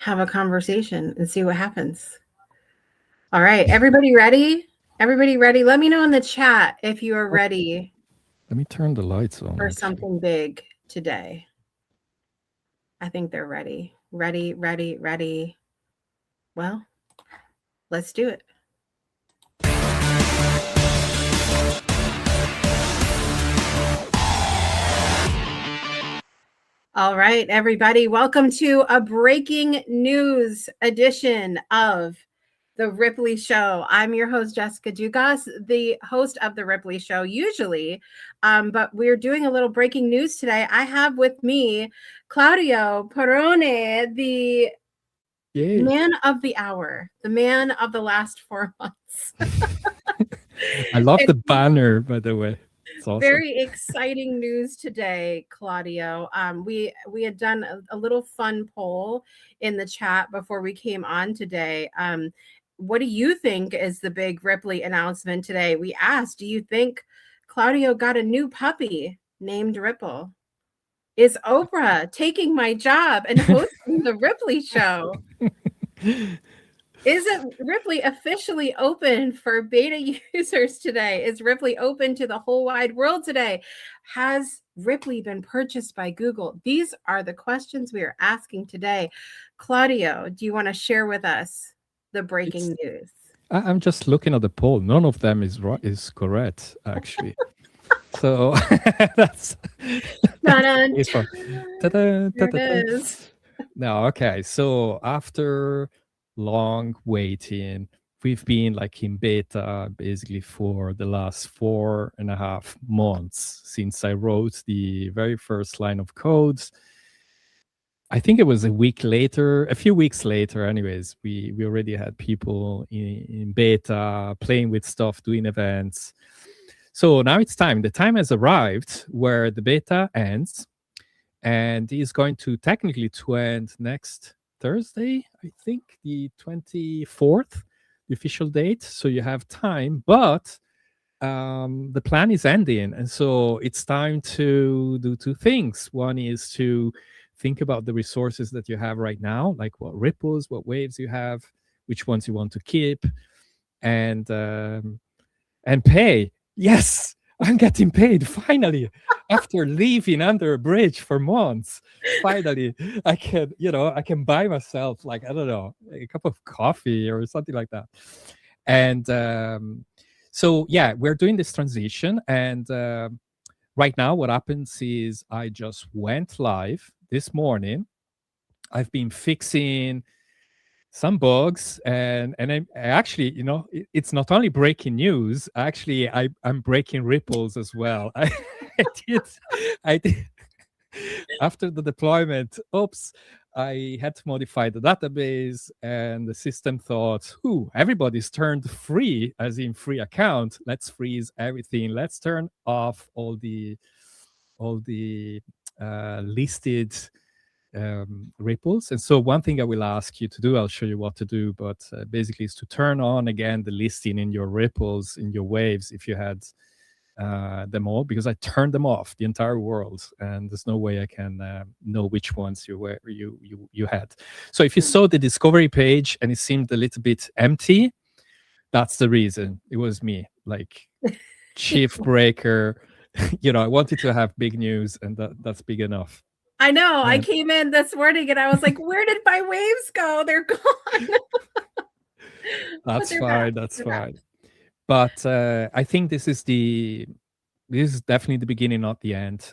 have a conversation and see what happens. All right, everybody ready? Everybody ready? Let me know in the chat if you are ready Let me turn the lights on, for actually. something big today. I think they're ready. Ready, ready, ready. Well, let's do it. All right, everybody, welcome to a breaking news edition of the Rippily Show. I'm your host, Jessica Dugas, the host of the Rippily Show, usually, but we're doing a little breaking news today. I have with me Claudio Perrone, the Yay. man of the hour, the man of the last 4 months. I love the banner, by the way. It's awesome. Very exciting news today, Claudio. We had done a little fun poll in the chat before we came on today. What do you think is the big Rippily announcement today? We asked, do you think Claudio got a new puppy named Ripple? Is Oprah taking my job and hosting the Rippily Show? Is it Rippily officially open for beta users today? Is Rippily open to the whole wide world today? Has Rippily been purchased by Google? These are the questions we are asking today. Claudio, do you want to share with us the breaking news? I'm just looking at the poll. None of them is correct, actually. So that's it's fun. Ta-da, There ta-da-da. it is. No, okay. So after long waiting, we've been like in beta basically for the last 4.5 months since I wrote the very first line of codes. I think it was a few weeks later, anyways, we already had people in beta playing with stuff, doing events. So now it's time. The time has arrived where the beta ends, and is going to technically to end next Thursday, I think, the 24th, the official date. So you have time, but the plan is ending, and so it's time to do two things. One is to think about the resources that you have right now, like what ripples, what waves you have, which ones you want to keep, and pay. Yes, I'm getting paid finally. After living under a bridge for months, finally I can buy myself, like, I don't know, a cup of coffee or something like that. And so yeah, we're doing this transition, and right now what happens is I just went live this morning. I've been fixing some bugs, and I actually, it's not only breaking news. Actually, I'm breaking ripples as well. I did I did after the deployment. Oops, I had to modify the database, and the system thought, everybody's turned free, as in free account. Let's freeze everything. Let's turn off all the listed ripples. And so one thing I will ask you to do, I'll show you what to do, but basically is to turn on again the listing in your ripples, in your waves, if you had them all, because I turned them off, the entire world, and there's no way I can know which ones you had. So if you saw the discovery page and it seemed a little bit empty, that's the reason. It was me, like chief breaker. I wanted to have big news, and that's big enough. I know. I came in this morning and I was like, where did my waves go? They're gone. That's fine. That's fine. But I think this is definitely the beginning, not the end.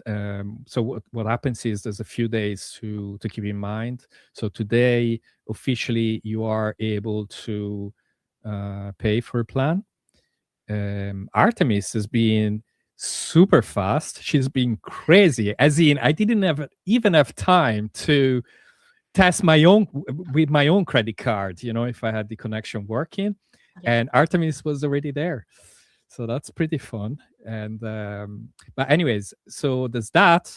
So what happens is there's a few days to keep in mind. So today, officially, you are able to pay for a plan. Artemis has been super fast. She's been crazy. As in, I didn't even have time to test with my own credit card, if I had the connection working. And Artemis was already there. So that's pretty fun. And but anyways, so there's that.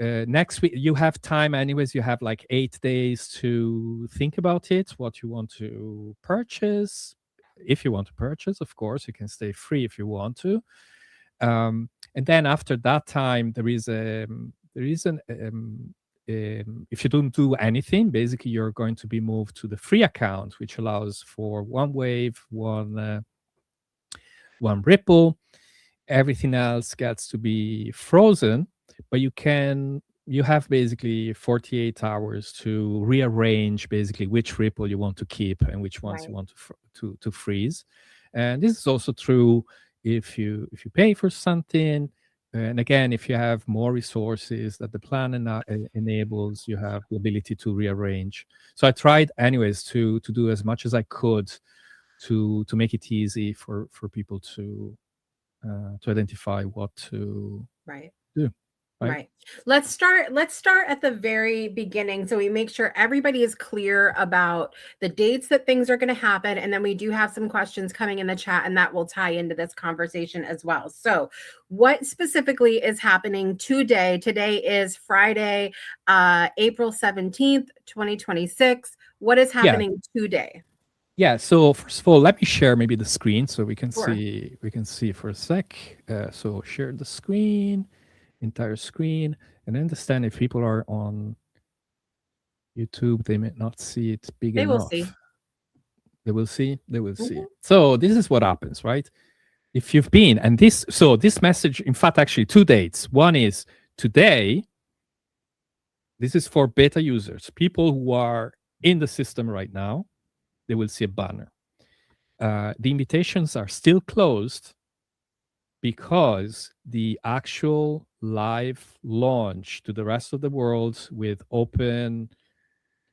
Next week you have time anyways. You have like 8 days to think about it, what you want to purchase. If you want to purchase, of course, you can stay free if you want to. And then after that time, there is an if you don't do anything, basically you're going to be moved to the free account, which allows for one wave, one ripple. Everything else gets to be frozen, but you have basically 48 hours to rearrange basically which ripple you want to keep and which ones you Right. want to freeze. And this is also true if you pay for something. And again, if you have more resources that the plan enables, you have the ability to rearrange. So I tried anyways to do as much as I could to make it easy for people to identify what to Right. do, right? Right. Let's start at the very beginning so we make sure everybody is clear about the dates that things are going to happen, and then we do have some questions coming in the chat and that will tie into this conversation as well. So, what specifically is happening today? Today is Friday, April 17th, 2026. What is Yeah. happening today? Yeah. So first of all, let me share maybe the screen so we can Sure. see for a sec. So share the screen, entire screen, and understand if people are on YouTube, they may not see it big They will see. enough. They will see. They will see. Mhm. So this is what happens, right? If you've been and this message, in fact, actually two dates. One is today. This is for beta users, people who are in the system right now. They will see a banner. The invitations are still closed because the actual live launch to the rest of the world with open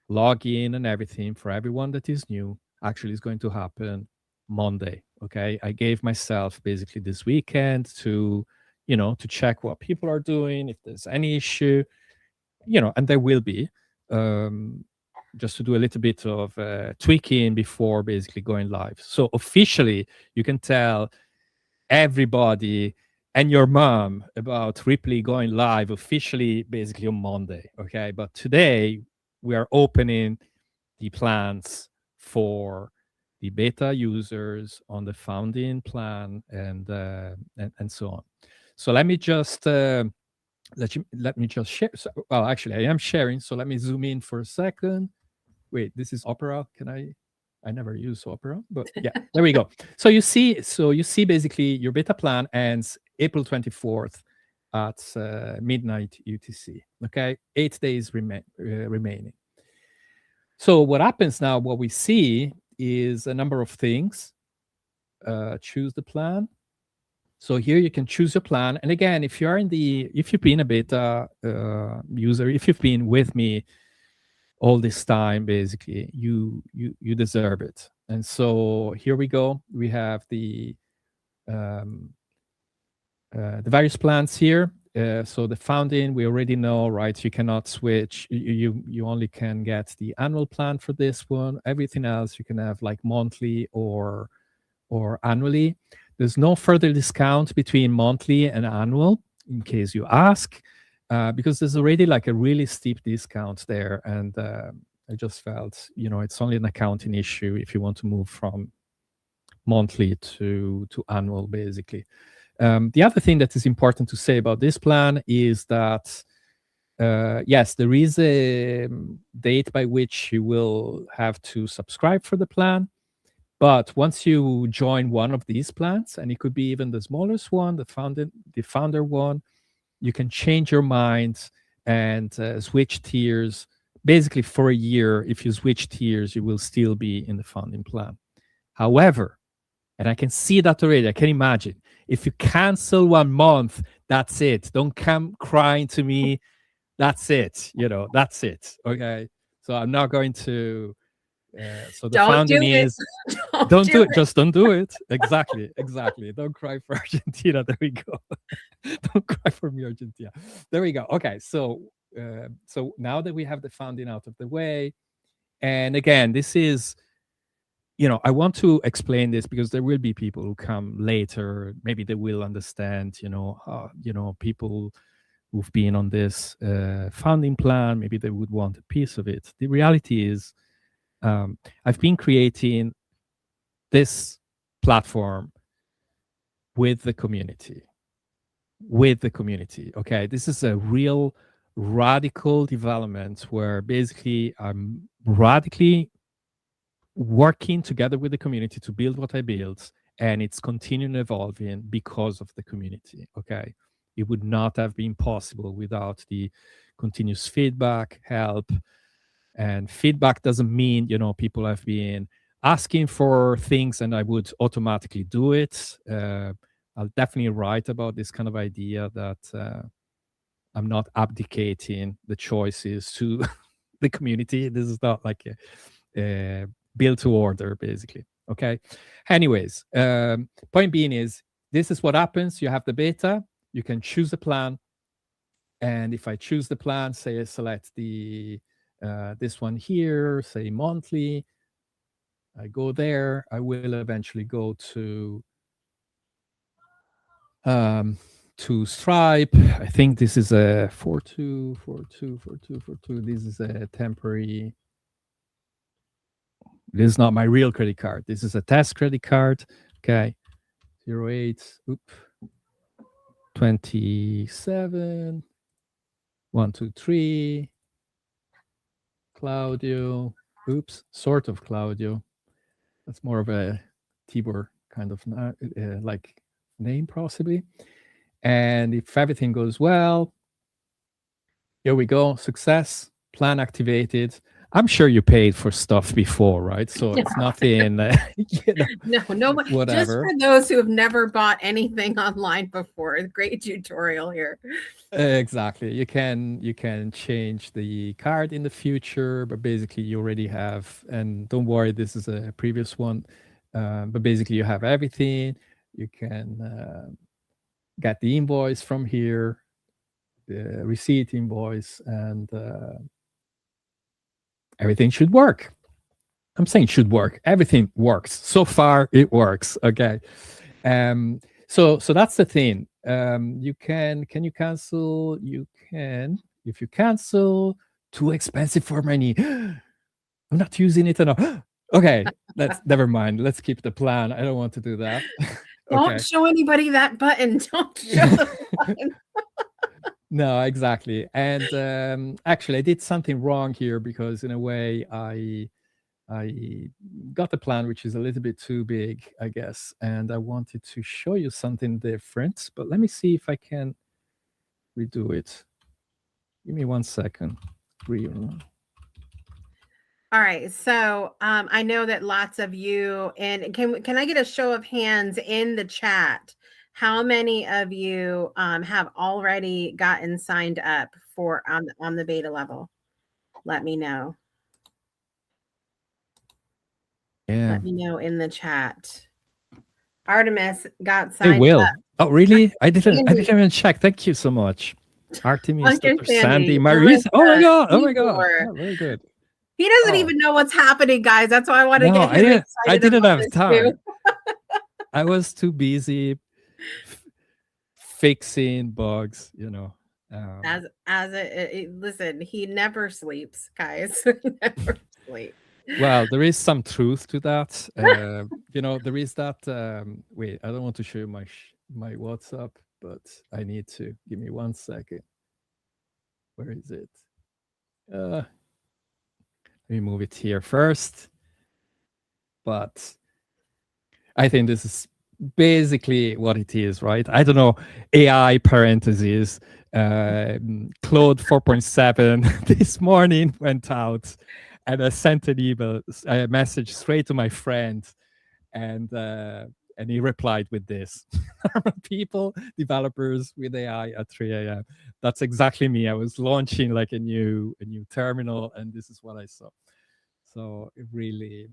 login and everything for everyone that is new actually is going to happen Monday. Okay. I gave myself basically this weekend to check what people are doing, if there's any issue, and there will be. Just to do a little bit of tweaking before basically going live. So officially, you can tell everybody and your mom about Rippily going live officially basically on Monday. Okay. But today we are opening the plans for the beta users on the founding plan and so on. So let me just share. Well, actually, I am sharing. So let me zoom in for a second. Wait, this is Opera. I never use Opera, but yeah, there we go. So you see basically your beta plan ends April 24th at midnight UTC. Okay, 8 days remaining. So what happens now? What we see is a number of things. Choose the plan. So here you can choose your plan. And again, if you've been a beta user, if you've been with me all this time, basically, you deserve it. And so here we go. We have the various plans here. So the founding, we already know, right? You cannot switch. You only can get the annual plan for this one. Everything else you can have like monthly or annually. There's no further discount between monthly and annual, in case you ask, because there's already like a really steep discount there. And I just felt, it's only an accounting issue if you want to move from monthly to annual, basically. The other thing that is important to say about this plan is that, yes, there is a date by which you will have to subscribe for the plan. But once you join one of these plans, and it could be even the smallest one, the founder one, you can change your mind and switch tiers. Basically, for a year, if you switch tiers, you will still be in the founding plan. However, and I can see that already, I can imagine, if you cancel 1 month, that's it. Don't come crying to me. That's it. That's it. Okay. So I'm not going to. So the Don't do founding it. is don't do it. Just don't do it. Exactly. Don't cry for Argentina. There we go. Don't cry for me, Argentina. There we go. Okay. So now that we have the founding out of the way, and again, this is, I want to explain this because there will be people who come later. Maybe they will understand, people who've been on this founding plan. Maybe they would want a piece of it. The reality is, I've been creating this platform with the community. Okay, this is a real radical development where basically I'm radically working together with the community to build what I built, and it's continuing evolving because of the community. Okay, it would not have been possible without the continuous feedback, help, and feedback doesn't mean people have been asking for things and I would automatically do it. I'll definitely write about this kind of idea that I'm not abdicating the choices to the community. This is not like a build to order, basically. Okay. Anyways, point being is this is what happens. You have the beta. You can choose a plan, and if I choose the plan, say I select the this one here, say monthly. I go there. I will eventually go to Stripe. I think this is a 42424242. This is a temporary. This is not my real credit card. This is a test credit card. Okay. 08. Oop. 27. 123. Claudio. Oops. Sort of Claudio. That's more of a Tibor kind of like name, possibly. And if everything goes well, here we go. Success. Plan activated. I'm sure you paid for stuff before, right? So it's nothing, no, whatever. Just for those who have never bought anything online before, a great tutorial here. Exactly. You can change the card in the future, but basically you already have. And don't worry, this is a previous one. But basically you have everything. You can get the invoice from here, the receipt invoice, and everything should work. I'm saying should work. Everything works. So far, it works. Okay. So that's the thing. Can you cancel? You can. If you cancel, too expensive for my knee. I'm not using it enough. Okay, never mind. Let's keep the plan. I don't want to do that. Don't show anybody that button. Don't show the button. No, exactly. And actually, I did something wrong here because in a way I got the plan, which is a little bit too big, I guess. And I wanted to show you something different, but let me see if I can redo it. Give me 1 second. All right. So I know that lots of you, and can I get a show of hands in the chat? How many of you have already gotten signed up for on the beta level? Let me know. Yeah. Let me know in the chat. Artemis got signed it will. up. Oh, really? I didn't even check. Thank you so much. Artemis, Dr. Sandy, Marisa. Oh my god. Oh my god. Oh, very good. He doesn't even know what's happening, guys. That's why I want to get him excited. I didn't have time. I was too busy fixing bugs, listen, he never sleeps, guys. Never sleep. Well, there is some truth to that. There is that. Wait, I don't want to show you my WhatsApp, but I need to. Give me 1 second. Where is it? Let me move it here first. But I think this is basically what it is, right? I don't know. AI parentheses. Claude 4.7 this morning went out, and I sent a message straight to my friend, and he replied with this: "People, developers with AI at 3 a.m." That's exactly me. I was launching like a new terminal, and this is what I saw. So it really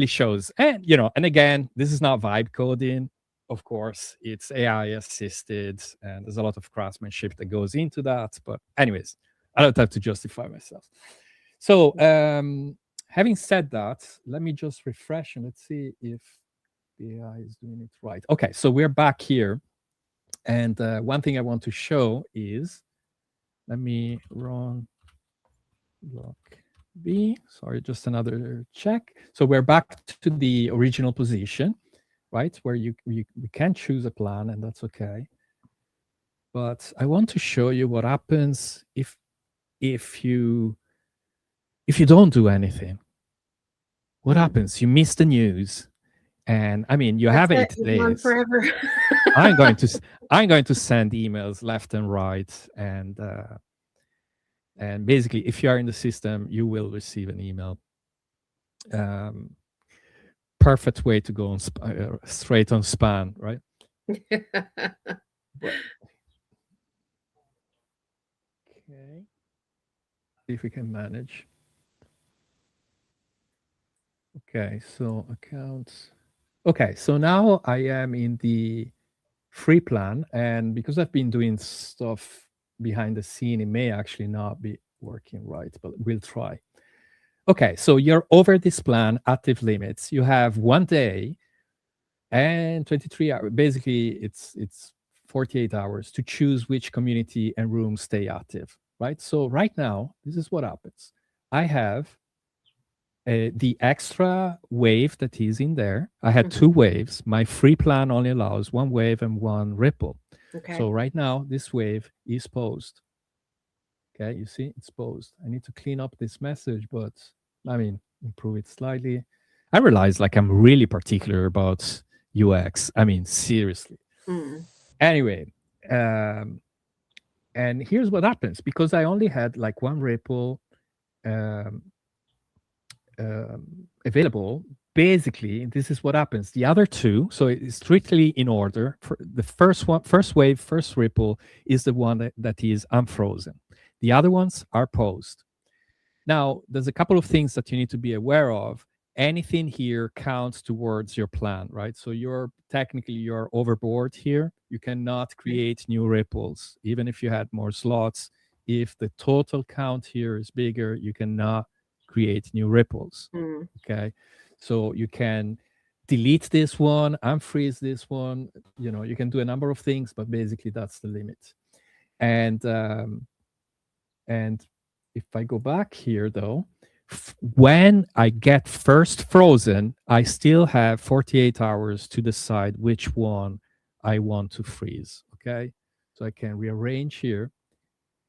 shows. And and again, this is not vibe coding. Of course, it's AI assisted, and there's a lot of craftsmanship that goes into that. But anyways, I don't have to justify myself. So having said that, let me just refresh and let's see if the AI is doing it right. Okay, so we're back here. And one thing I want to show is, let me run block B. Sorry, just another check. So we're back to the original position, right? Where you can choose a plan, and that's okay. but I want to show you what happens if you don't do anything. What happens? You miss the news, and I mean, you That's have it. 8 You're gone days. forever. I'm going to I'm going to send emails left and right, and basically, if you are in the system, you will receive an email. Um, Perfect way to go on straight on spam, right? But, okay, see if we can manage. Okay, so accounts. Okay, so now I am in the free plan, and because I've been doing stuff behind the scene, it may actually not be working right, but we'll try. Okay, so you're over this plan, active limits. You have 1 day and 23 hours. Basically, it's 48 hours to choose which community and room stay active, right? So right now, this is what happens. I have the extra wave that is in there. I had 2 waves. My free plan only allows 1 wave and 1 ripple. Okay. So right now, this wave is paused. Okay, you see, it's paused. I need to clean up this message, but I mean, improve it slightly. I realize like I'm really particular about UX. I mean, seriously. Mm. Anyway, um, and here's what happens because I only had like 1 ripple um, available. Basically, this is what happens. The other 2, so it's strictly in order. For the first one, first wave, first ripple is the one that is unfrozen. The other ones are paused. Now, there's a couple of things that you need to be aware of. Anything here counts towards your plan, right? So you're overboard here. You cannot create new ripples, even if you had more slots. If the total count here is bigger, you cannot create new ripples. Mm. Okay, so you can delete this one, unfreeze this one. You can do a number of things, but basically that's the limit. And if I go back here, though, when I get first frozen, I still have 48 hours to decide which one I want to freeze. Okay, so I can rearrange here,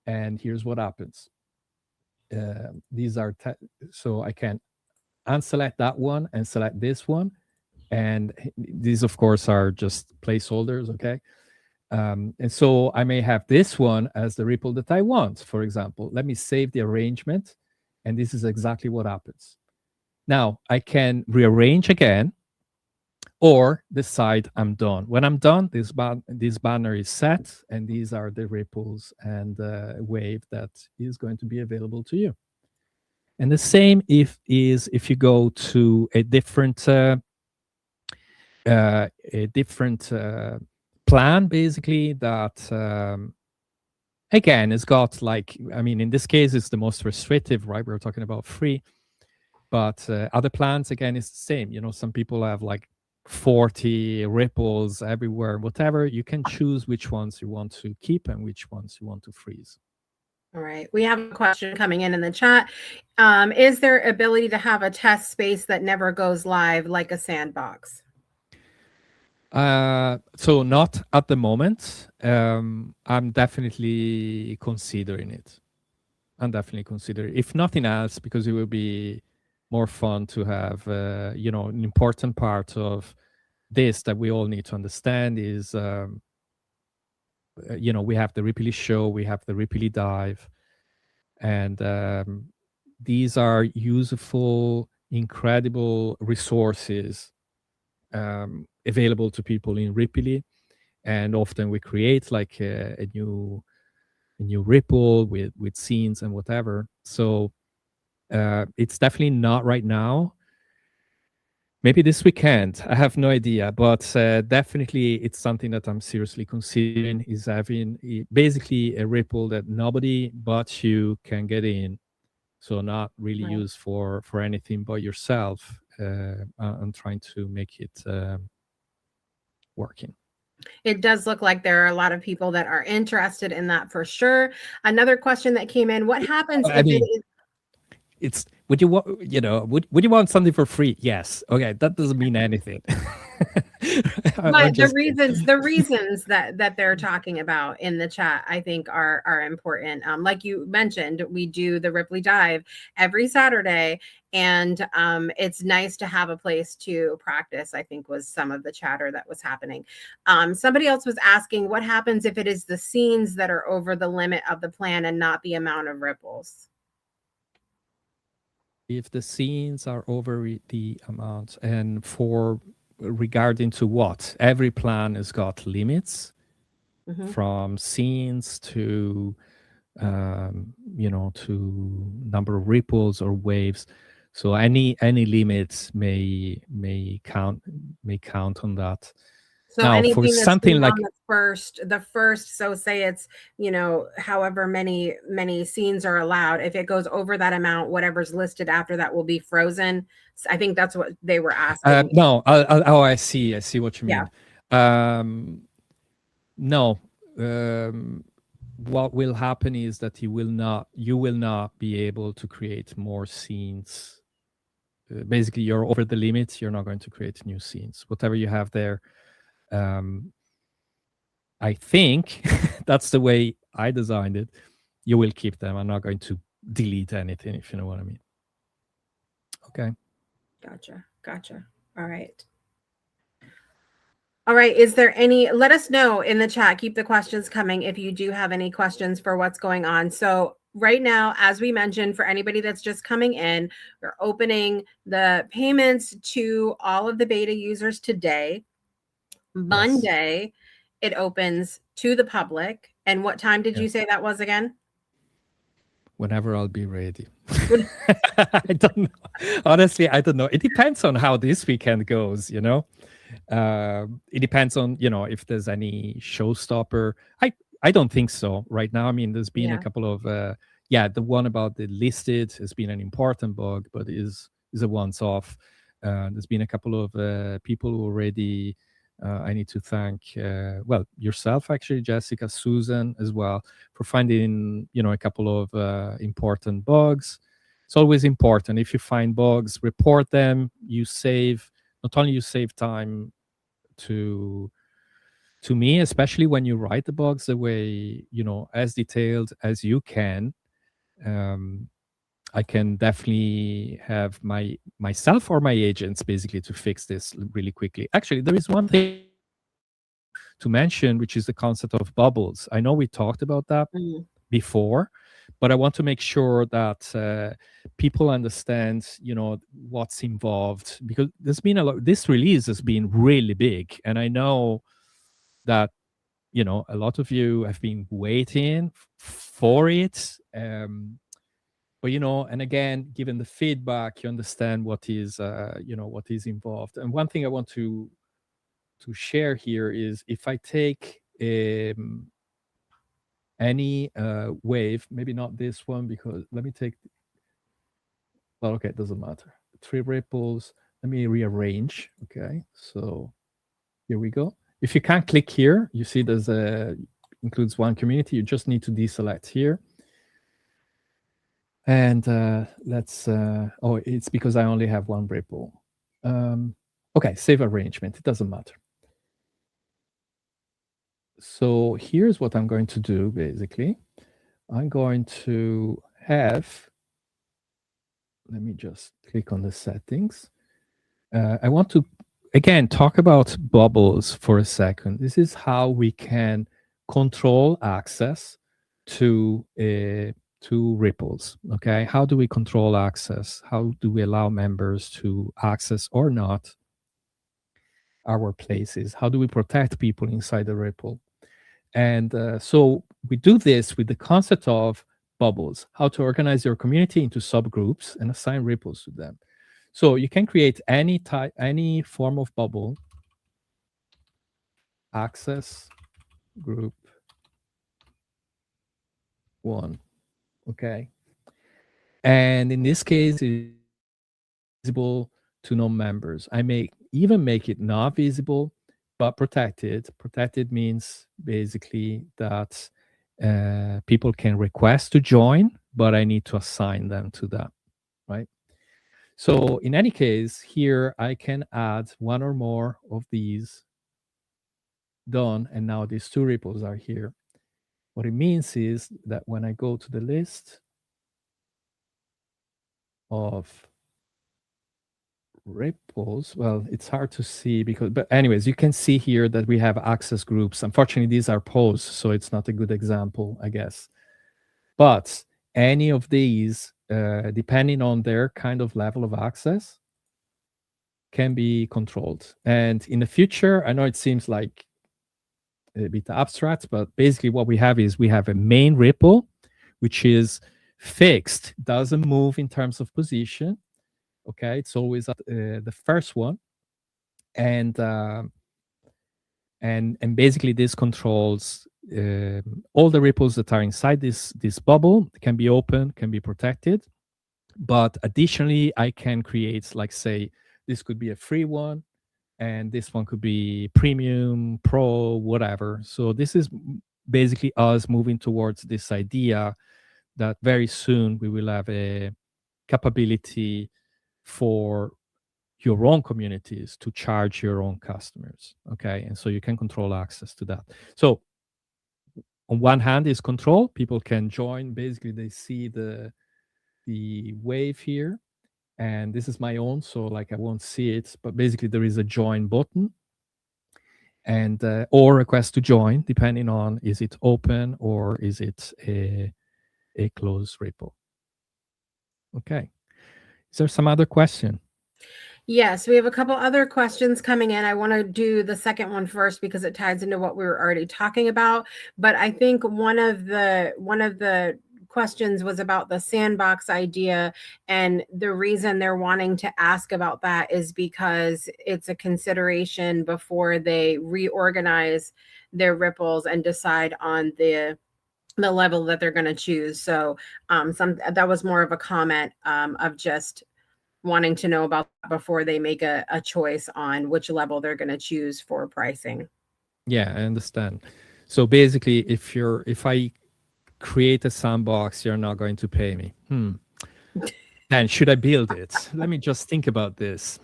and here's what happens. These are so I can unselect that one and select this one, and these, of course, are just placeholders. Okay. And so I may have this one as the ripple that I want, for example. Let me save the arrangement. And this is exactly what happens. Now I can rearrange again or decide I'm done. When I'm done, this banner is set, and these are the ripples and wave that is going to be available to you. And the same if you go to a different plan, basically, that again it's got, like, I mean, in this case it's the most restrictive, right? We're talking about free, but other plans, again, is the same. Some people have like 40 ripples everywhere, whatever. You can choose which ones you want to keep and which ones you want to freeze. All right. We have a question coming in the chat. Is there ability to have a test space that never goes live, like a sandbox? So not at the moment. I'm definitely considering it. If nothing else, because it will be more fun to have, an important part of this that we all need to understand is, we have the Rippily show, we have the Rippily dive, and these are useful, incredible resources available to people in Rippily. And often we create like a new ripple with scenes and whatever. So it's definitely not right now. Maybe this weekend, I have no idea, but definitely it's something that I'm seriously considering, is having basically a ripple that nobody but you can get in. So not really Right. used for anything but yourself. I'm trying to make it working. It does look like there are a lot of people that are interested in that for sure. Another question that came in: what happens I if mean, it is? would you want, would you want something for free? Yes. Okay, that doesn't mean anything. I'm But the just kidding. reasons that they're talking about in the chat, I think are important. Like you mentioned, we do the Ripley Dive every Saturday, and it's nice to have a place to practice, I think was some of the chatter that was happening. Somebody else was asking what happens if it is the scenes that are over the limit of the plan and not the amount of ripples. If the scenes are over the amount, and for regarding to what, every plan has got limits from scenes to to number of ripples or waves. So any limits may count on that. So Now, for anything that's something seen on like the first, so say it's, however many scenes are allowed, if it goes over that amount, whatever's listed after that will be frozen. I think that's what they were asking. no, I see what you Yeah. mean. No, what will happen is that you will not be able to create more scenes. Basically, you're over the limit. You're not going to create new scenes. Whatever you have there, I think that's the way I designed it. You will keep them. I'm not going to delete anything, if you know what I mean. Okay. Gotcha. All right. All right. Is there let us know in the chat, keep the questions coming if you do have any questions for what's going on. So right now, as we mentioned, for anybody that's just coming in, we're opening the payments to all of the beta users today. Monday, it opens to the public. And what time did you say that was again? Whenever I'll be ready. I don't know. Honestly, I don't know. It depends on how this weekend goes, it depends on, if there's any showstopper. I don't think so right now. I mean, there's been a couple of the one about the listed has been an important bug, but is a once off. There's been a couple of people who already I need to thank yourself, actually, Jessica, Susan as well, for finding a couple of important bugs. It's always important, if you find bugs, report them. Not only you save time to me, especially when you write the bugs the way, as detailed as you can. I can definitely have myself or my agents basically to fix this really quickly. Actually, there is one thing to mention, which is the concept of bubbles. I know we talked about that before, but I want to make sure that people understand, what's involved, because there's been a lot. This release has been really big, and I know that a lot of you have been waiting for it. But and again, given the feedback, you understand what is what is involved. And one thing I want to share here is, if I take any wave, maybe not this one, because let me take, well, okay, it doesn't matter. 3 ripples. Let me rearrange. Okay, so here we go. If you can't click here, you see there's includes one community. You just need to deselect here. And let's, it's because I only have 1 ripple. Okay, save arrangement. It doesn't matter. So here's what I'm going to do, basically. I'm going to have, let me just click on the settings. I want to, again, talk about bubbles for a second. This is how we can control access to ripples. Okay, how do we control access? How do we allow members to access or not our places? How do we protect people inside the ripple? And so we do this with the concept of bubbles, how to organize your community into subgroups and assign ripples to them. So you can create any form of bubble, access group 1. Okay. And in this case, it's visible to non-members. I may even make it not visible, but protected. Protected means basically that people can request to join, but I need to assign them to that. right? So in any case, here I can add one or more of these. Done, and now these two ripples are here. What it means is that when I go to the list of ripples, well, it's hard to see because, but anyways, you can see here that we have access groups. Unfortunately, these are posts, so it's not a good example, I guess. But any of these, depending on their kind of level of access, can be controlled. And in the future, I know it seems like a bit abstract, but basically what we have is we have a main ripple, which is fixed, doesn't move in terms of position. Okay, it's always the first one, and and basically this controls all the ripples that are inside this bubble. Can be open, can be protected, but additionally, I can create, like, say, this could be a free one, and this one could be premium, pro, whatever. So this is basically us moving towards this idea that very soon we will have a capability for your own communities to charge your own customers. Okay, and so you can control access to that. So on one hand is control. People can join. Basically, they see the wave here, and this is my own, so like I won't see it, but basically there is a join button, and or request to join, depending on is it open or is it a closed ripple. Okay, is there some other question? Yes, we have a couple other questions coming in. I want to do the second one first because it ties into what we were already talking about. But I think one of the questions was about the sandbox idea, and the reason they're wanting to ask about that is because it's a consideration before they reorganize their ripples and decide on the level that they're going to choose. So that was more of a comment of just wanting to know about before they make a choice on which level they're going to choose for pricing. Yeah, I understand. So basically, if I create a sandbox, you're not going to pay me. Then should I build it? Let me just think about this.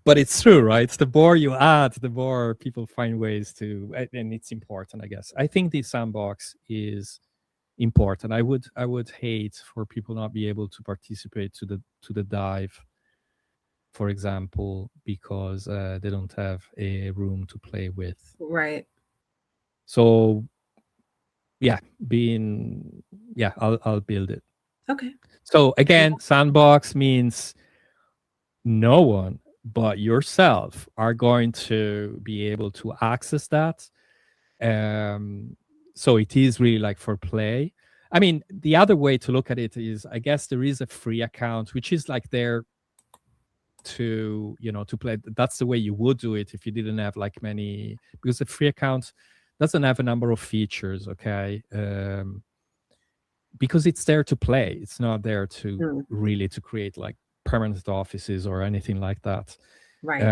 But it's true, right? The more you add, the more people find ways to, and it's important, I guess. I think the sandbox is important. I would hate for people not be able to participate to the dive, for example, because they don't have a room to play with. Right. So yeah, I'll build it. Okay. So again, sandbox means no one but yourself are going to be able to access that. So it is really like for play. I mean, the other way to look at it is, I guess there is a free account, which is like there to, to play. That's the way you would do it if you didn't have like many, because the free account doesn't have a number of features. Okay. Because it's there to play. It's not there to really to create like permanent offices or anything like that. Right.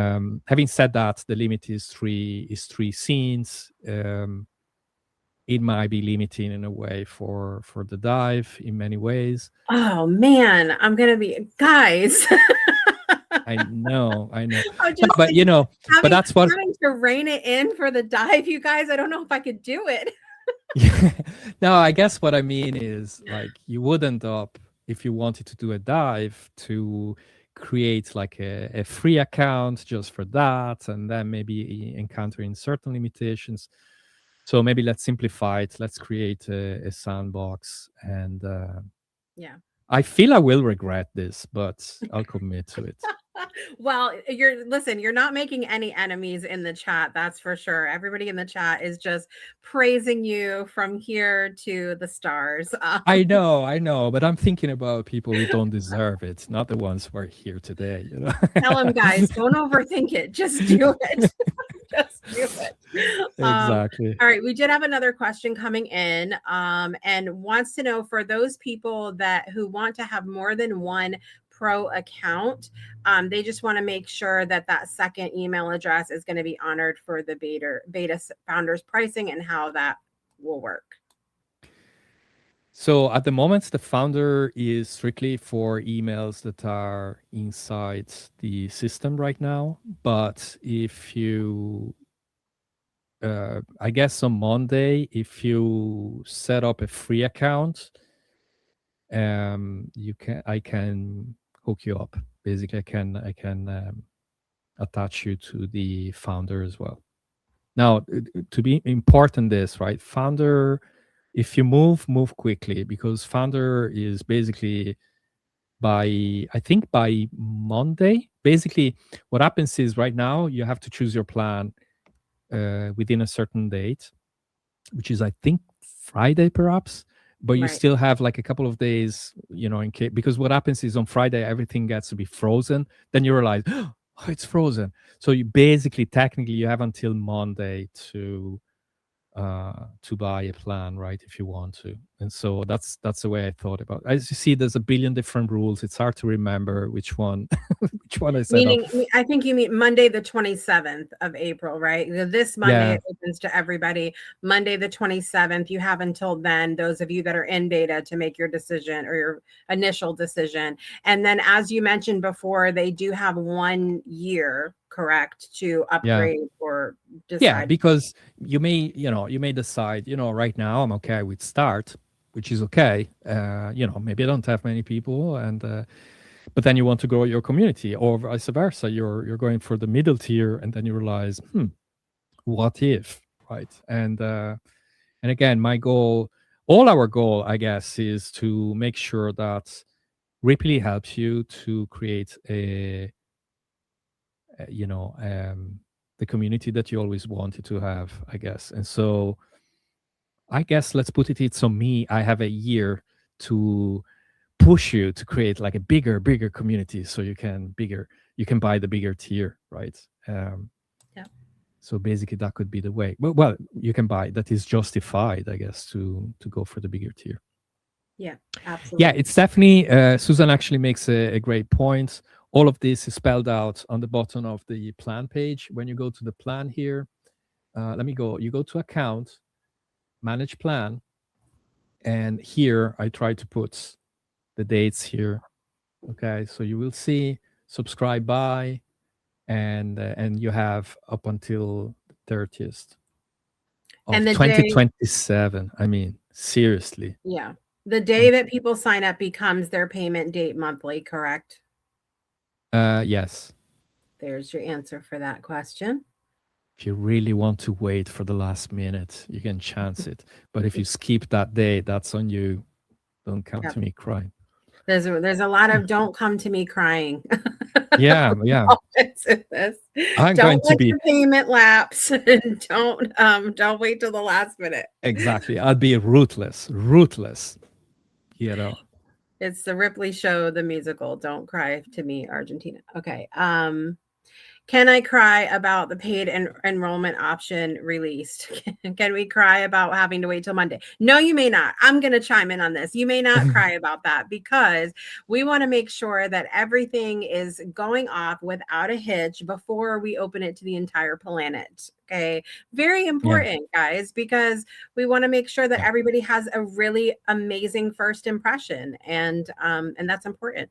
Having said that, the limit is three scenes. It might be limiting in a way for the dive in many ways. Oh man, I'm gonna be guys. I know. I'm No, just but but that's what having to rein it in for the dive, you guys. I don't know if I could do it. No, I guess what I mean is like you would end up, if you wanted to do a dive, to create like a free account just for that, and then maybe encountering certain limitations. So maybe let's simplify it. Let's create a sandbox, and Yeah. I feel I will regret this, but I'll commit to it. Well, you're not making any enemies in the chat, that's for sure. Everybody in the chat is just praising you from here to the stars. I know, but I'm thinking about people who don't deserve it, not the ones who are here today. Tell them, guys, don't overthink it. Just do it. Just do it. Exactly. All right, we did have another question coming in, and wants to know, for those people who want to have more than one pro account, they just want to make sure that second email address is going to be honored for the beta founders pricing and how that will work. So at the moment, the founder is strictly for emails that are inside the system right now. But if you, I guess on Monday, if you set up a free account, I can hook you up. Basically, I can attach you to the founder as well. Now, to be important, this right, founder. If you move quickly, because founder is basically I think by Monday. Basically, what happens is right now you have to choose your plan within a certain date, which is I think Friday perhaps. But you Right. still have like a couple of days, in case, because what happens is on Friday everything gets to be frozen. Then you realize, oh, it's frozen. So you basically, technically, you have until Monday to buy a plan, right, if you want to. And so that's the way I thought about it. As you see, there's a billion different rules. It's hard to remember which one which one I set up. Meaning, I think you mean Monday, the 27th of April, right? This Monday Yeah, it opens to everybody. Monday, the 27th, you have until then, those of you that are in beta, to make your decision or your initial decision. And then, as you mentioned before, they do have 1 year, correct, to yeah. upgrade or Yeah, decide. because you may decide, right now I'm okay with start, which is okay. Maybe I don't have many people, and but then you want to grow your community, or vice versa. You're going for the middle tier, and then you realize, what if, right? And again, my goal, all our goal, I guess, is to make sure that Rippily helps you to create a the community that you always wanted to have, I guess. And so I guess let's put it's on me. I have a year to push you to create like a bigger community, so you can buy the bigger tier, right? Yeah. So basically that could be the way. Well, you can buy that is justified, I guess, to go for the bigger tier. Yeah, Yeah, absolutely. it's definitely Susan actually makes a great point. All of this is spelled out on the bottom of the plan page. When you go to the plan here, you go to account, manage plan, and here I try to put the dates here. Okay, so you will see subscribe by, and you have up until the 30th And of the day, 2027. I mean, seriously. yeah, the day that people sign up becomes their payment date monthly, correct? Yes. There's your answer for that question. If you really want to wait for the last minute, you can chance it. But if you skip that day, that's on you. Don't come Yep. to me crying. There's a lot of don't come to me crying. Yeah, yeah. It's in this. I'm Don't going to let be your payment lapse and don't wait till the last minute. exactly. I'll be ruthless, ruthless. You know. It's the Ripley show, the musical. Don't cry to me, Argentina. Okay. Can I cry about the paid enrollment option released? Can we cry about having to wait till Monday? No, you may not. I'm going to chime in on this. You may not cry about that, because we want to make sure that everything is going off without a hitch before we open it to the entire planet. Okay. Very Yeah, important, guys, because we want to make sure that everybody has a really amazing first impression. And that's important.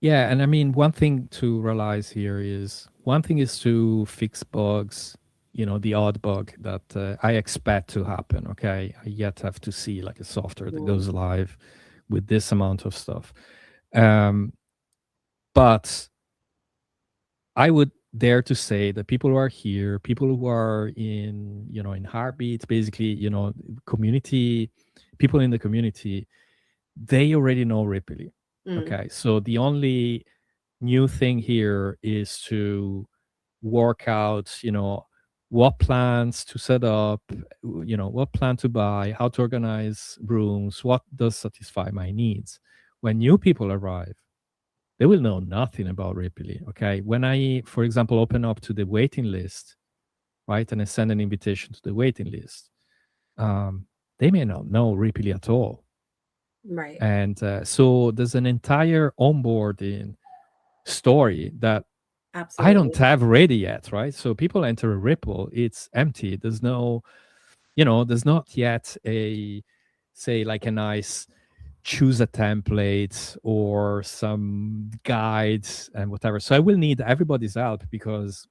yeah. And I mean, one thing to realize here is one thing is to fix bugs. The odd bug that I expect to happen. Okay, I yet have to see like a software that Mm, goes live with this amount of stuff. Um, but I would dare to say that people who are here, people who are in Heartbeat, basically, community, people in the community, they already know Rippily. mm, Okay. So the only new thing here is to work out, what plans to set up, what plan to buy, how to organize rooms, what does satisfy my needs. When new people arrive, they will know nothing about Rippily. Okay. When I, for example, open up to the waiting list, right, and I send an invitation to the waiting list, they may not know Rippily at all. right. And so there's an entire onboarding story that I don't Absolutely. have ready yet, right? So people enter a Ripple, it's empty. There's no, there's not yet say like a nice choose a template or some guides and whatever. So I will need everybody's help because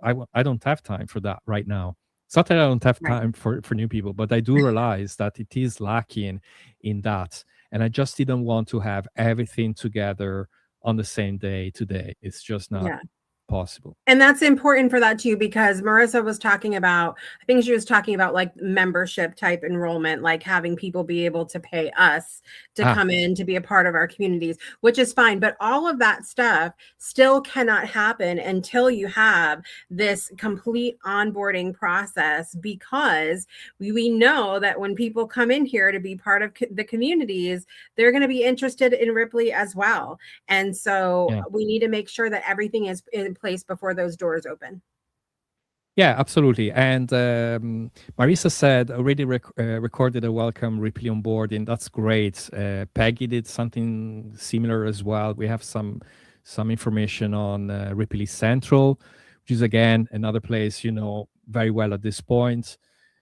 I don't have time for that right now. It's not that I don't have Right. time for new people, but I do realize that it is lacking in that. And I just didn't want to have everything together on the same day today. It's just not Yeah. possible. And that's important for that too, because Marissa was talking about, I think she was talking about like membership type enrollment, like having people be able to pay us to Ah, come in to be a part of our communities, which is fine. But all of that stuff still cannot happen until you have this complete onboarding process, because we know that when people come in here to be part of the communities, they're going to be interested in Ripley as well. And so yeah. we need to make sure that everything is in place before those doors open. Yeah, absolutely. And Marisa said already recorded a welcome Ripley on board, and that's great. Peggy did something similar as well. We have some information on Ripley Central, which is again another place you know very well at this point.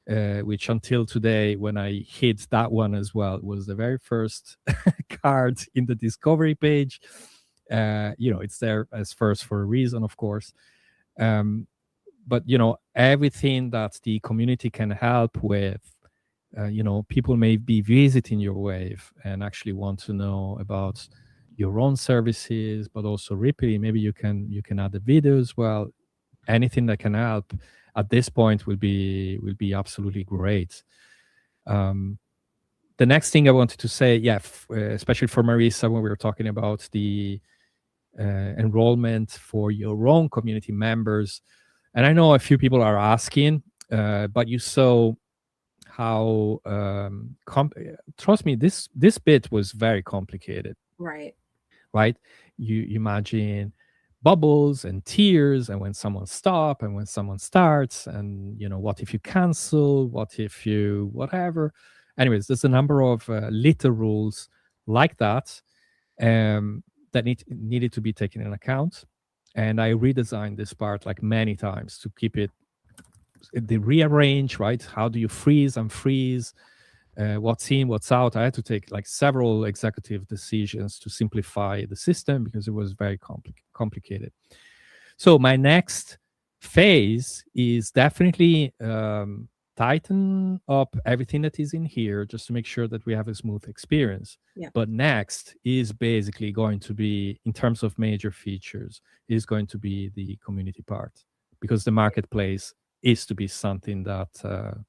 Which until today, when I hit that one as well, was the very first card in the discovery page. You know, it's there as first for a reason, of course. Um, but you know everything that the community can help with, you know, people may be visiting your wave and actually want to know about your own services, but also Ripply. Maybe you can add a video as well. Anything that can help at this point will be absolutely great. um, the next thing I wanted to say, yeah, especially for Marisa, when we were talking about the enrollment for your own community members. And I know a few people are asking, but you saw how trust me, this bit was very complicated, Right. right? You imagine bubbles and tiers, and when someone stop and when someone starts, and you know, what if you cancel, what if you whatever. Anyways, there's a number of little rules like that, that needed to be taken in account. And I redesigned this part like many times to keep it, the rearrange, right? How do you freeze, unfreeze, what's in, what's out? I had to take like several executive decisions to simplify the system because it was very complicated. So my next phase is definitely tighten up everything that is in here just to make sure that we have a smooth experience. Yeah. But next is basically going to be, in terms of major features, is going to be the community part, because the marketplace is to be something that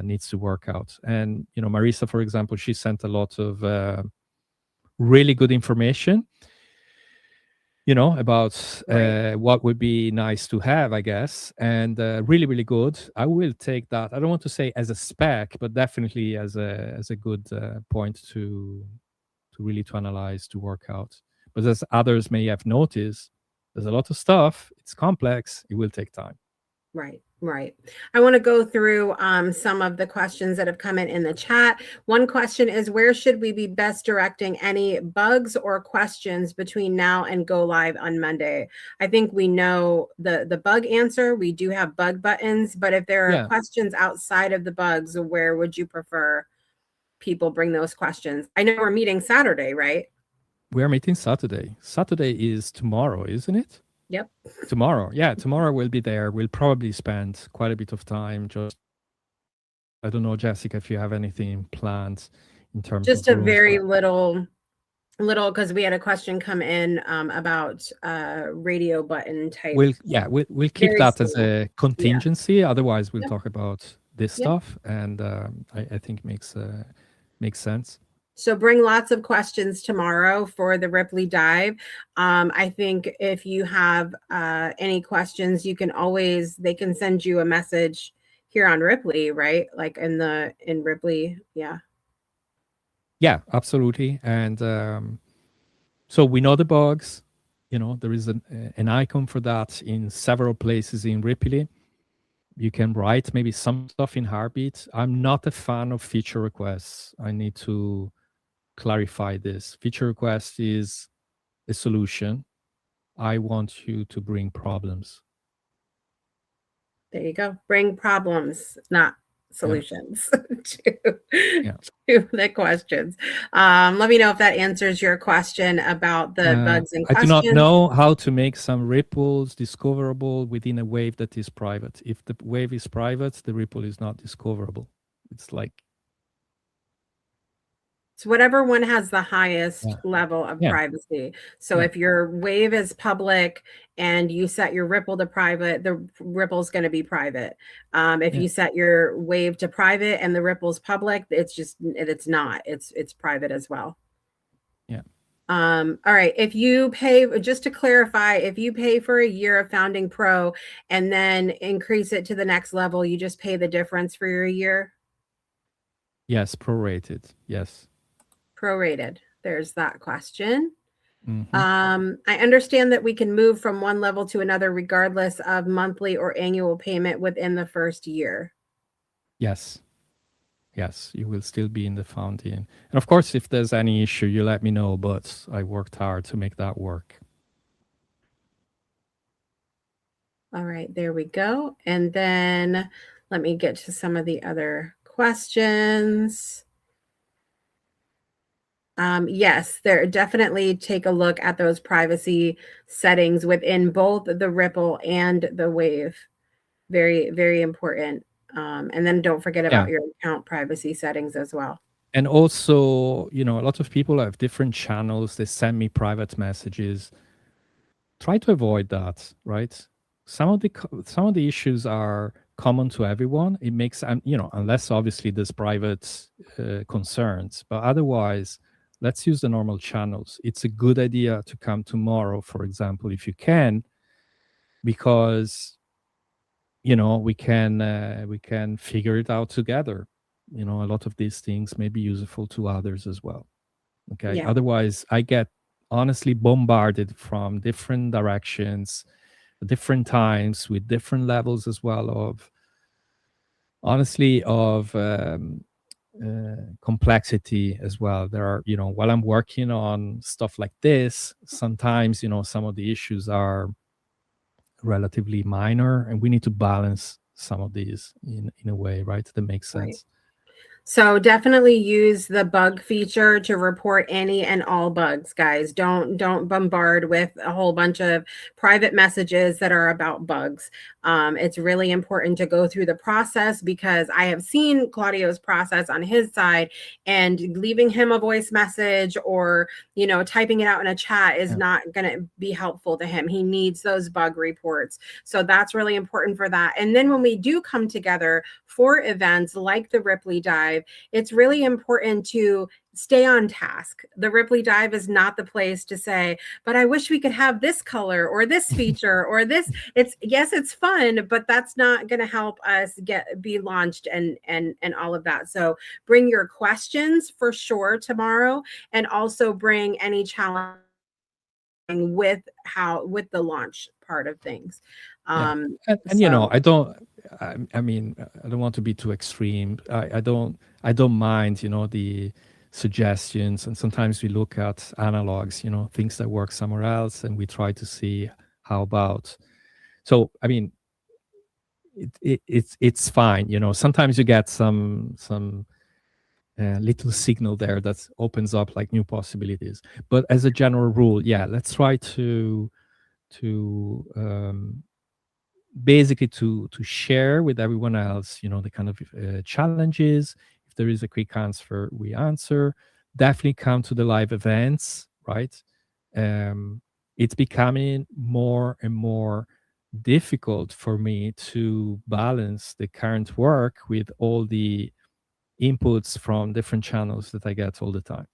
needs to work out. And you know, Marisa, for example, she sent a lot of really good information, you know, about Right. what would be nice to have, I guess, and really, really good. I will take that. I don't want to say as a spec, but definitely as a good point to really to analyze, to work out. But as others may have noticed, there's a lot of stuff. It's complex. It will take time. Right. Right. I want to go through some of the questions that have come in the chat. One question is, where should we be best directing any bugs or questions between now and go live on Monday? I think we know the bug answer. We do have bug buttons, but if there are Yeah, questions outside of the bugs, where would you prefer people bring those questions? I know we're meeting Saturday, right? we are meeting Saturday. Saturday is tomorrow, isn't it? Yep. Tomorrow. Yeah, tomorrow we'll be there. We'll probably spend quite a bit of time. Just, I don't know, Jessica, if you have anything planned in terms Just of a rooms, very but little, because we had a question come in about radio button type. we'll keep Very that as small. a Yeah. contingency. Otherwise, we'll Yep. talk about this Yep. stuff, and I think makes sense. So bring lots of questions tomorrow for the Ripley dive. I think if you have any questions, you can always, they can send you a message here on Ripley, right? Like in Ripley. Yeah. Yeah, absolutely. And so we know the bugs. You know, there is an icon for that in several places in Rippily. You can write maybe some stuff in Heartbeat. I'm not a fan of feature requests. I need to clarify this. Feature request is a solution. I want you to bring problems. There you go. Bring problems, not Yeah. solutions to, Yeah. to the questions. Let me know if that answers your question about the bugs and I do not questions. know how to make some ripples discoverable within a wave that is private. If the wave is private, the ripple is not discoverable. It's like, So whatever one has the highest yeah, level of yeah, privacy. So yeah, if your wave is public and you set your ripple to private, the ripple is going to be private. If yeah, you set your wave to private and the ripple's public, it's not. It's private as well. yeah. All right. If you pay, just to clarify, if you pay for a year of Founding Pro and then increase it to the next level, you just pay the difference for your year. Yes, prorated. Yes. Prorated. There's that question. Hmm. I understand that we can move from one level to another regardless of monthly or annual payment within the first year. Yes. Yes, you will still be in the fountain. And of course, if there's any issue, you let me know, but I worked hard to make that work. All right, there we go. And then let me get to some of the other questions. Yes, there definitely take a look at those privacy settings within both the Ripple and the Wave. Very, very important. And then don't forget Yeah. about your account privacy settings as well. And also, a lot of people have different channels. They send me private messages. Try to avoid that, right? Some of the issues are common to everyone. It makes, unless obviously there's private concerns, but otherwise, let's use the normal channels. It's a good idea to come tomorrow, for example, if you can, because we can figure it out together. A lot of these things may be useful to others as well. Okay. Yeah, Otherwise, I get honestly bombarded from different directions, different times, with different levels as well of honestly of complexity as well. There are, while I'm working on stuff like this, sometimes, some of the issues are relatively minor, and we need to balance some of these in a way, right? That makes right. sense. So definitely use the bug feature to report any and all bugs, guys. Don't bombard with a whole bunch of private messages that are about bugs. It's really important to go through the process because I have seen Claudio's process on his side, and leaving him a voice message or typing it out in a chat is Yeah. not going to be helpful to him. He needs those bug reports. So that's really important for that. And then when we do come together for events like the Ripley Dive, it's really important to stay on task. The Ripley Dive is not the place to say, but I wish we could have this color or this feature or this. It's fun, but that's not going to help us be launched and all of that. So bring your questions for sure tomorrow, and also bring any challenge with the launch part of things. Yeah. Um, And so I don't want to be too extreme. I don't mind, the suggestions. And sometimes we look at analogs, things that work somewhere else, and we try to see how about. So, it's fine. Sometimes you get some little signal there that opens up like new possibilities. But as a general rule, yeah, let's try to basically to share with everyone else, the kind of challenges. If there is a quick answer, we answer. Definitely come to the live events, right? It's becoming more and more difficult for me to balance the current work with all the inputs from different channels that I get all the time.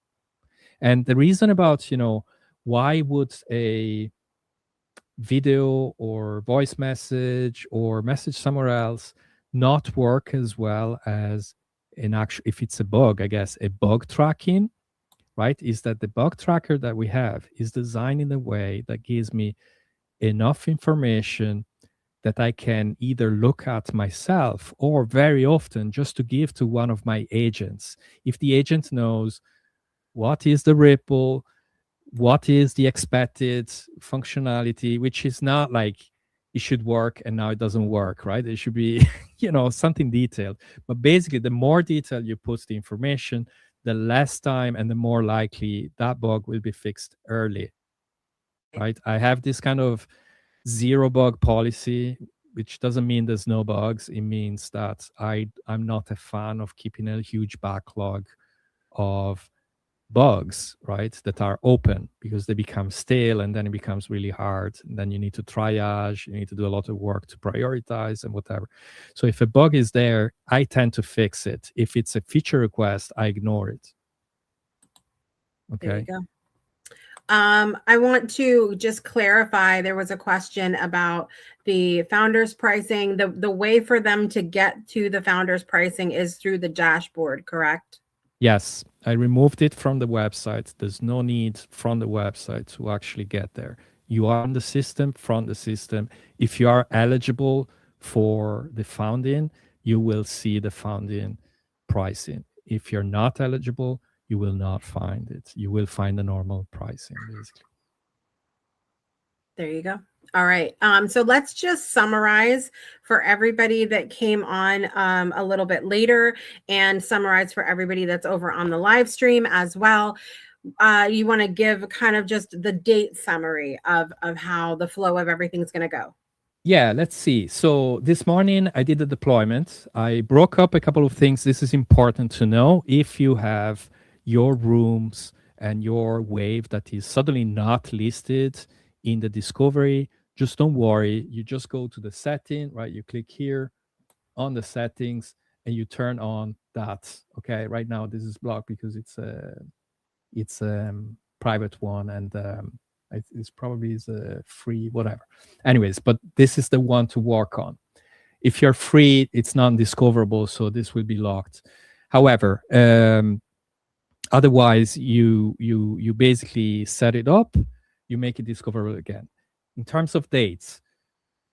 And the reason about, why would a video or voice message or message somewhere else not work as well as an actual, if it's a bug, I guess, a bug tracking, right? Is that the bug tracker that we have is designed in a way that gives me enough information that I can either look at myself or very often just to give to one of my agents. If the agent knows what is the ripple, what is the expected functionality, which is not like it should work and now it doesn't work, right? It should be, something detailed. But basically, the more detail you put the information, the less time and the more likely that bug will be fixed early, right? I have this kind of zero bug policy, which doesn't mean there's no bugs. It means that I'm not a fan of keeping a huge backlog of bugs, right, that are open, because they become stale and then it becomes really hard. And then you need to triage, you need to do a lot of work to prioritize and whatever. So if a bug is there, I tend to fix it. If it's a feature request, I ignore it. Okay. There you go. I want to just clarify, there was a question about the founders pricing. The way for them to get to the founders pricing is through the dashboard, correct? Yes, I removed it from the website. There's no need from the website to actually get there. You are in the system, from the system. If you are eligible for the founding, you will see the founding pricing. If you're not eligible, you will not find it. You will find the normal pricing, basically. There you go. All right. So let's just summarize for everybody that came on a little bit later, and summarize for everybody that's over on the live stream as well. You want to give kind of just the date summary of how the flow of everything's going to go. Yeah, let's see. So this morning I did the deployment. I broke up a couple of things. This is important to know. If you have your rooms and your wave that is suddenly not listed in the discovery, just don't worry. You just go to the setting, right? You click here on the settings and you turn on that. Okay, right now this is blocked because it's a private one, and it's probably is a free whatever. Anyways, but this is the one to work on. If you're free, it's non-discoverable, so this will be locked. However, otherwise you basically set it up, you make it discoverable again. In terms of dates,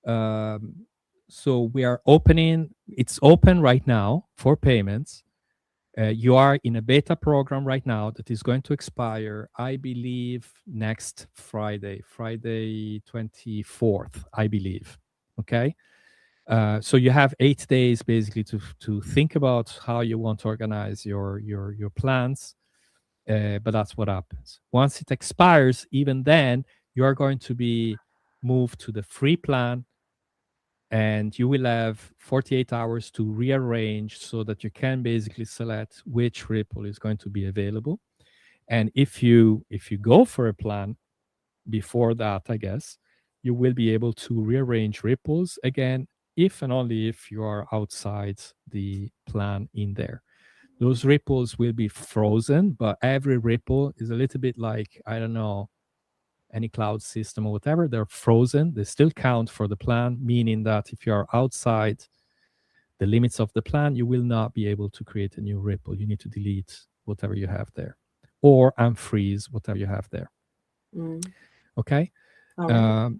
so we are opening. It's open right now for payments. You are in a beta program right now that is going to expire, I believe, next Friday 24th, I believe. Okay. So you have 8 days basically to think about how you want to organize your plans. But that's what happens. Once it expires, even then, you are going to be moved to the free plan, and you will have 48 hours to rearrange so that you can basically select which ripple is going to be available. And if you go for a plan before that, I guess, you will be able to rearrange ripples again, if and only if you are outside the plan in there. Those ripples will be frozen, but every ripple is a little bit like, I don't know, any cloud system or whatever. They're frozen. They still count for the plan, meaning that if you are outside the limits of the plan, you will not be able to create a new ripple. You need to delete whatever you have there, or unfreeze whatever you have there. Okay. Right.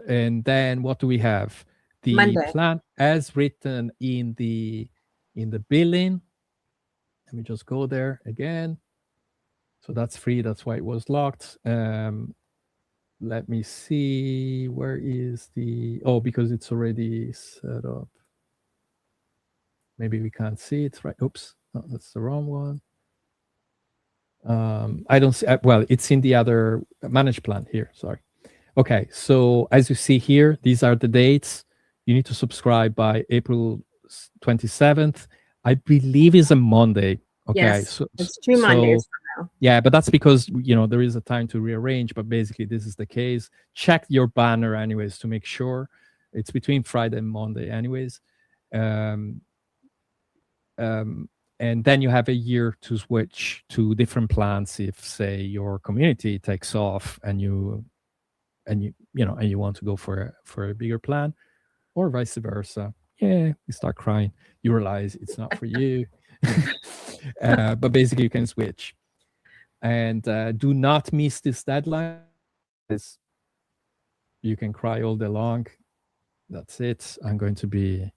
And then what do we have? The Monday. plan as written in the billing. Let me just go there again. So that's free. That's why it was locked. Let me see. Where is the... Oh, because it's already set up. Maybe we can't see it, right? Oops. No, that's the wrong one. I don't see... Well, it's in the other managed plan here. Sorry. Okay. So as you see here, these are the dates. You need to subscribe by April 27th. I believe is a Monday. Okay. Yes, So it's 2 Mondays from now. Yeah, but that's because, there is a time to rearrange, but basically this is the case. Check your banner anyways to make sure. It's between Friday and Monday anyways. And then you have a year to switch to different plans if, say, your community takes off and you want to go for a bigger plan, or vice versa. Yeah, you start crying. You realize it's not for you. But basically you can switch. And do not miss this deadline. You can cry all day long. That's it. I'm going to be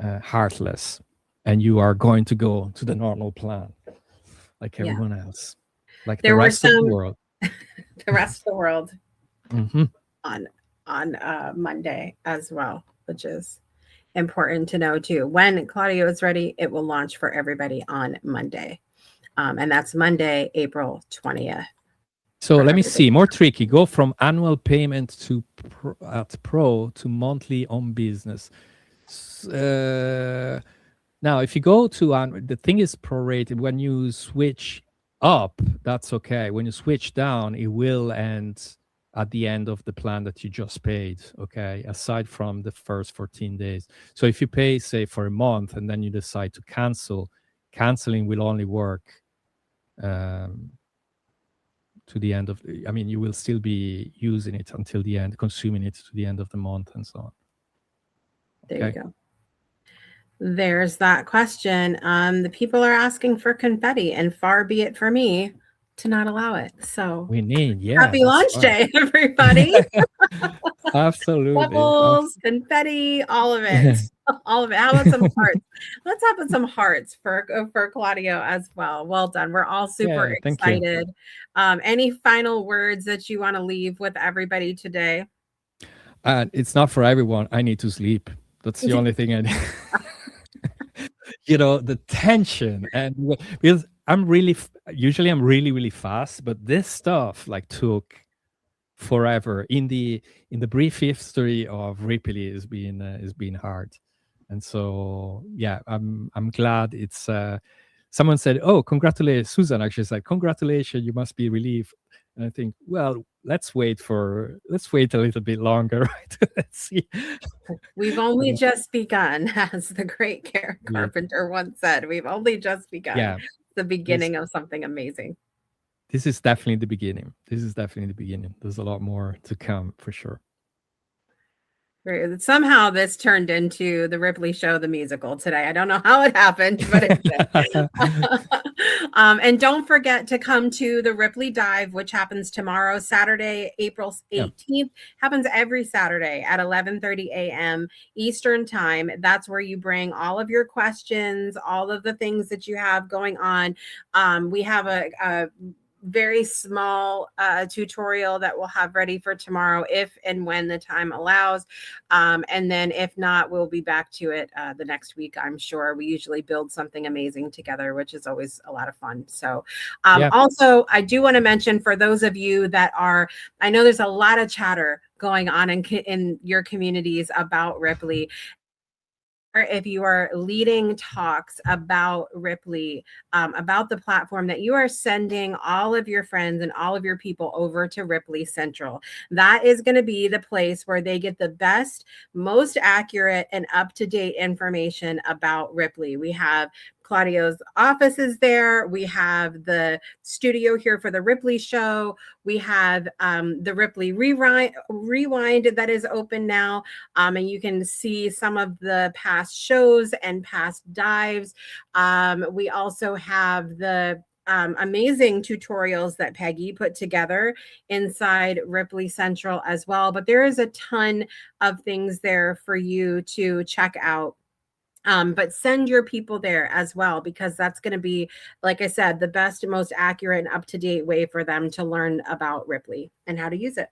heartless. And you are going to go to the normal plan like everyone else. Like the rest of the world. The rest of the world. Mm-hmm. On on Monday as well, which is important to know too. When Claudio is ready, it will launch for everybody on Monday. And that's Monday, April 20th. So For let me everybody. see, more tricky. Go from annual payment to at Pro to monthly on business. Now, if you go to the thing is prorated. When you switch up, that's okay. When you switch down, it will end at the end of the plan that you just paid. Okay, aside from the first 14 days. So if you pay, say, for a month and then you decide to cancel, canceling will only work to the end of. I mean, you will still be using it until the end, consuming it to the end of the month, and so on. Okay. There you go. There's that question. The people are asking for confetti, and far be it for me to not allow it. So we need, happy launch day, everybody. Absolutely. Bubbles, confetti, all of it. All of it. How about some hearts? Let's have some hearts for Claudio as well. Well done. We're all super excited. Any final words that you want to leave with everybody today? It's not for everyone. I need to sleep. That's the only thing I need. The tension, and because I'm really really fast, but this stuff like took forever. In the brief history of Rippily is being hard, and so yeah, I'm glad it's. Someone said, "Oh, congratulations!" Susan actually said, "Congratulations! You must be relieved." And I think, well, let's wait a little bit longer, right? Let's see. We've only just begun, as the great Karen Carpenter once said. We've only just begun. Yeah, the beginning of something amazing. This is definitely the beginning. There's a lot more to come for sure. Somehow this turned into the Ripley Show, the musical today. I don't know how it happened, but it did. And don't forget to come to the Ripley Dive, which happens tomorrow, Saturday, April 18th. Yeah. Happens every Saturday at 11:30 a.m. Eastern time. That's where you bring all of your questions, all of the things that you have going on. We have a very small tutorial that we'll have ready for tomorrow if and when the time allows, and then if not, we'll be back to it the next week. I'm sure we usually build something amazing together, which is always a lot of fun. So also I do want to mention, for those of you that are, I know there's a lot of chatter going on in your communities about Ripley. If you are leading talks about Ripley, about the platform, that you are sending all of your friends and all of your people over to Ripley Central. That is going to be the place where they get the best, most accurate, and up-to-date information about Ripley. We have Claudio's office is there. We have the studio here for the Ripley Show. We have the Ripley Rewind that is open now. And you can see some of the past shows and past dives. We also have the amazing tutorials that Peggy put together inside Ripley Central as well. But there is a ton of things there for you to check out. But send your people there as well, because that's going to be, like I said, the best and most accurate and up-to-date way for them to learn about Ripley and how to use it.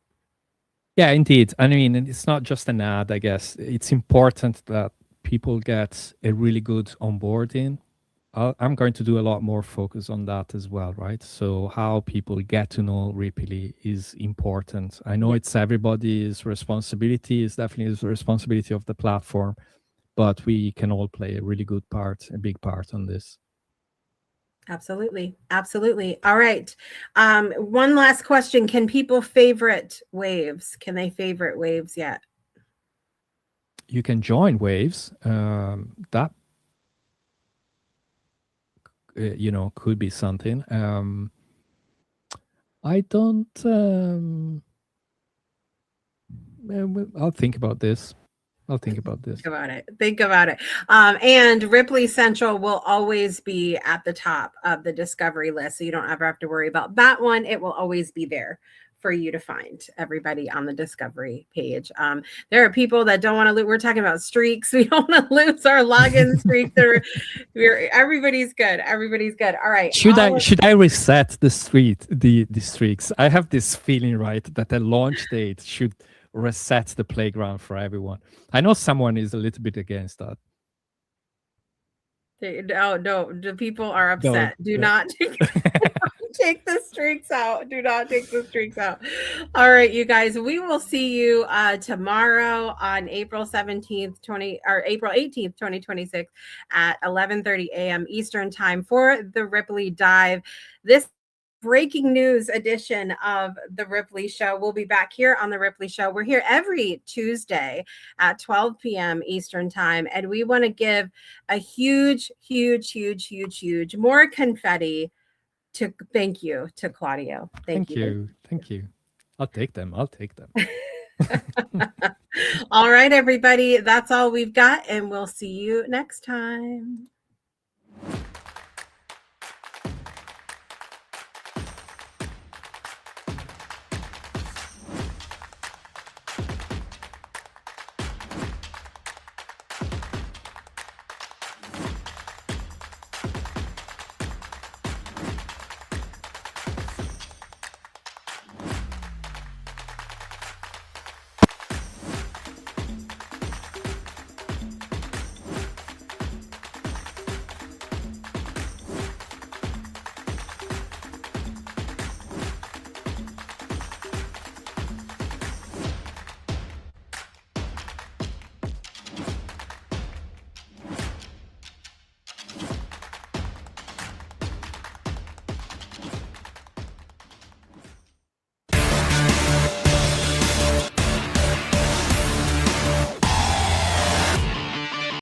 Yeah, indeed. I mean, it's not just an ad, I guess. It's important that people get a really good onboarding. I'm going to do a lot more focus on that as well, right? So how people get to know Rippily is important. I know it's everybody's responsibility. It's definitely the responsibility of the platform, but we can all play a really good part, a big part on this. Absolutely. Absolutely. All right. One last question. Can people favorite waves? Can they favorite waves yet? You can join waves. That could be something. I don't. I'll think about this. Think about it. And Ripley Central will always be at the top of the discovery list, so you don't ever have to worry about that one. It will always be there for you to find, everybody, on the discovery page. There are people that don't want to lose. We're talking about streaks. We don't want to lose our login streaks. Everybody's good. All right. Should I reset the streaks? I have this feeling, right, that the launch date should reset the playground for everyone. I know someone is a little bit against that. No, the people are No, upset. Do not take the streaks out. Do not take the streaks out. All right, you guys, we will see you tomorrow on April 17th, April 18th, 2026 at 11:30 a.m. Eastern time for the Rippily Dive. This breaking news edition of the Rippily Show. We'll be back here on the Rippily Show. We're here every Tuesday at 12 p.m. Eastern time, and we want to give a huge more confetti to thank you to Claudio. Thank you. I'll take them. All right, everybody, that's all we've got, and we'll see you next time.